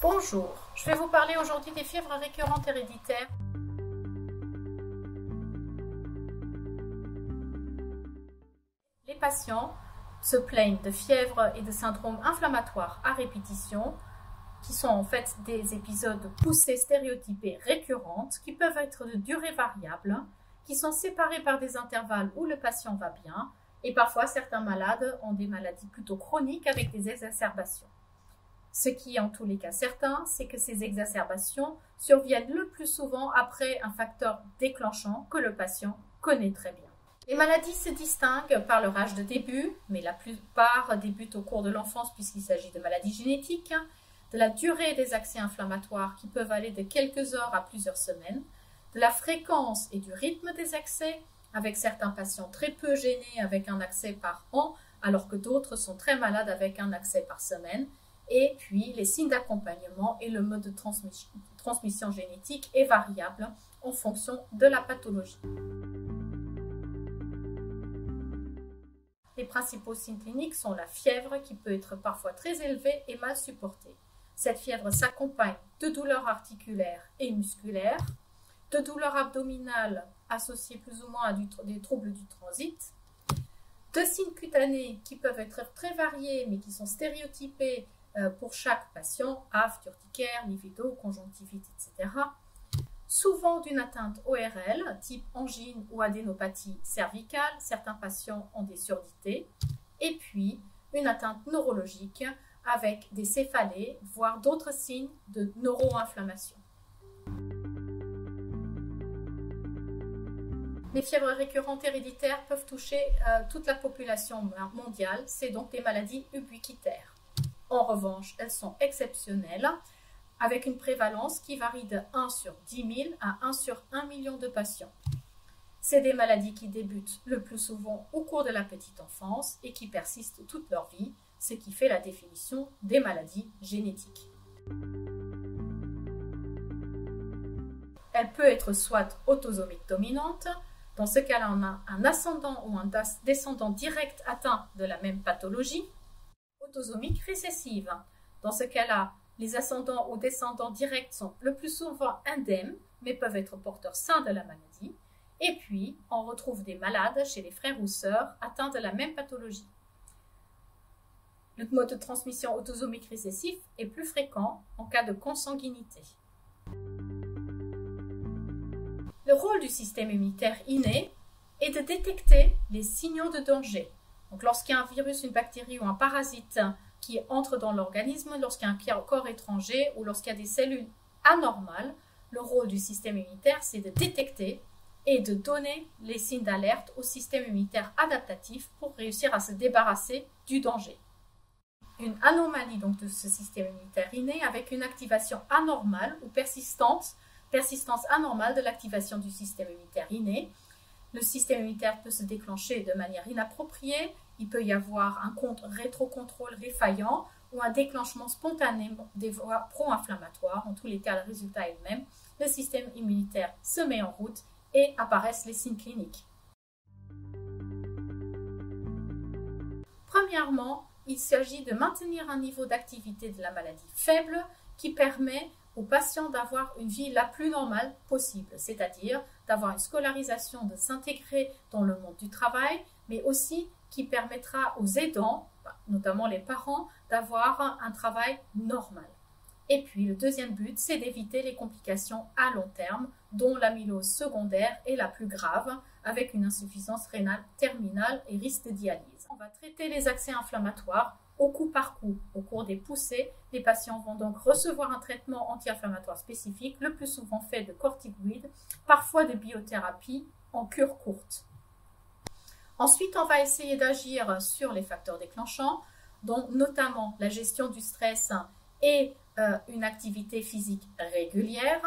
Bonjour, je vais vous parler aujourd'hui des fièvres récurrentes héréditaires. Les patients se plaignent de fièvres et de syndromes inflammatoires à répétition, qui sont en fait des épisodes de poussées stéréotypées récurrentes, qui peuvent être de durée variable, qui sont séparés par des intervalles où le patient va bien, et parfois certains malades ont des maladies plutôt chroniques avec des exacerbations. Ce qui est en tous les cas certain, c'est que ces exacerbations surviennent le plus souvent après un facteur déclenchant que le patient connaît très bien. Les maladies se distinguent par leur âge de début, mais la plupart débutent au cours de l'enfance puisqu'il s'agit de maladies génétiques, de la durée des accès inflammatoires qui peuvent aller de quelques heures à plusieurs semaines, de la fréquence et du rythme des accès, avec certains patients très peu gênés avec un accès par an, alors que d'autres sont très malades avec un accès par semaine, et puis les signes d'accompagnement et le mode de transmission génétique est variable en fonction de la pathologie. Les principaux signes cliniques sont la fièvre qui peut être parfois très élevée et mal supportée. Cette fièvre s'accompagne de douleurs articulaires et musculaires, de douleurs abdominales associées plus ou moins à des troubles du transit, de signes cutanés qui peuvent être très variés mais qui sont stéréotypés pour chaque patient, aphte, urticaire, livido, conjonctivite, etc. Souvent d'une atteinte ORL, type angine ou adénopathie cervicale, certains patients ont des surdités, et puis une atteinte neurologique avec des céphalées, voire d'autres signes de neuroinflammation. Les fièvres récurrentes héréditaires peuvent toucher toute la population mondiale, c'est donc des maladies ubiquitaires. En revanche, elles sont exceptionnelles, avec une prévalence qui varie de 1 sur 10 000 à 1 sur 1 million de patients. C'est des maladies qui débutent le plus souvent au cours de la petite enfance et qui persistent toute leur vie, ce qui fait la définition des maladies génétiques. Elle peut être soit autosomique dominante, dans ce cas-là on a un ascendant ou un descendant direct atteint de la même pathologie, autosomique récessive. Dans ce cas-là, les ascendants ou descendants directs sont le plus souvent indemnes, mais peuvent être porteurs sains de la maladie. Et puis, on retrouve des malades chez les frères ou sœurs atteints de la même pathologie. Le mode de transmission autosomique récessif est plus fréquent en cas de consanguinité. Le rôle du système immunitaire inné est de détecter les signaux de danger. Donc, lorsqu'il y a un virus, une bactérie ou un parasite qui entre dans l'organisme, lorsqu'il y a un corps étranger ou lorsqu'il y a des cellules anormales, le rôle du système immunitaire, c'est de détecter et de donner les signes d'alerte au système immunitaire adaptatif pour réussir à se débarrasser du danger. Une anomalie donc de ce système immunitaire inné avec une activation anormale ou persistance anormale de l'activation du système immunitaire inné. Le système immunitaire peut se déclencher de manière inappropriée, il peut y avoir un rétrocontrôle défaillant ou un déclenchement spontané des voies pro-inflammatoires. En tous les cas, le résultat est le même. Le système immunitaire se met en route et apparaissent les signes cliniques. Premièrement, il s'agit de maintenir un niveau d'activité de la maladie faible qui permet aux patients d'avoir une vie la plus normale possible, c'est-à-dire d'avoir une scolarisation, de s'intégrer dans le monde du travail, mais aussi qui permettra aux aidants, notamment les parents, d'avoir un travail normal. Et puis le deuxième but, c'est d'éviter les complications à long terme, dont l'amylose secondaire est la plus grave, avec une insuffisance rénale terminale et risque de dialyse. On va traiter les accès inflammatoires au coup par coup. Au cours des poussées, les patients vont donc recevoir un traitement anti-inflammatoire spécifique, le plus souvent fait de corticoïdes, parfois de biothérapie en cure courte. Ensuite, on va essayer d'agir sur les facteurs déclenchants, dont notamment la gestion du stress et une activité physique régulière.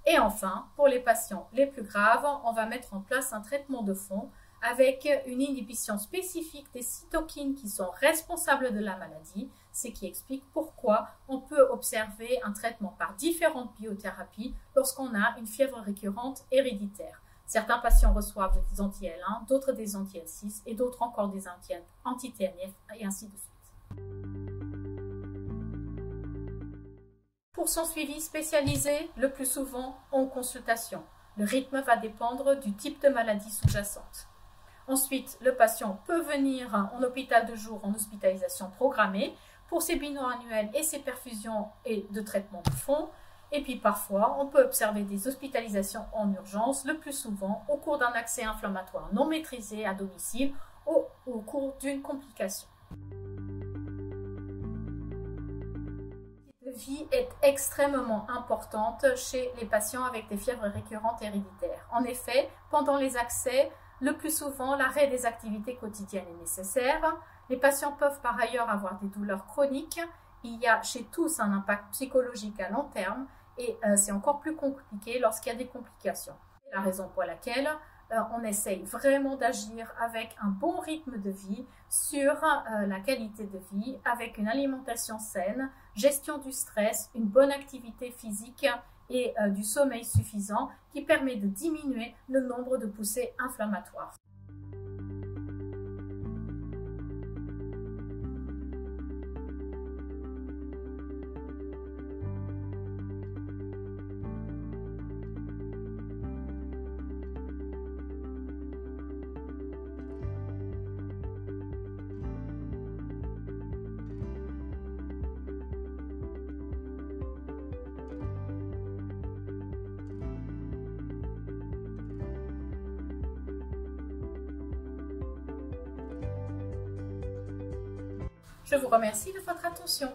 Et enfin, pour les patients les plus graves, on va mettre en place un traitement de fond avec une inhibition spécifique des cytokines qui sont responsables de la maladie, ce qui explique pourquoi on peut observer un traitement par différentes biothérapies lorsqu'on a une fièvre récurrente héréditaire. Certains patients reçoivent des anti-L1, d'autres des anti-L6 et d'autres encore des anti-TNF et ainsi de suite. Pour son suivi spécialisé, le plus souvent en consultation. Le rythme va dépendre du type de maladie sous-jacente. Ensuite, le patient peut venir en hôpital de jour en hospitalisation programmée pour ses bilans annuels et ses perfusions et de traitement de fond. Et puis parfois, on peut observer des hospitalisations en urgence, le plus souvent au cours d'un accès inflammatoire non maîtrisé à domicile ou au cours d'une complication. La vie est extrêmement importante chez les patients avec des fièvres récurrentes héréditaires. En effet, pendant les accès, le plus souvent, l'arrêt des activités quotidiennes est nécessaire. Les patients peuvent par ailleurs avoir des douleurs chroniques. Il y a chez tous un impact psychologique à long terme et c'est encore plus compliqué lorsqu'il y a des complications. C'est la raison pour laquelle on essaye vraiment d'agir avec un bon rythme de vie sur la qualité de vie, avec une alimentation saine, gestion du stress, une bonne activité physique et du sommeil suffisant qui permet de diminuer le nombre de poussées inflammatoires. Je vous remercie de votre attention.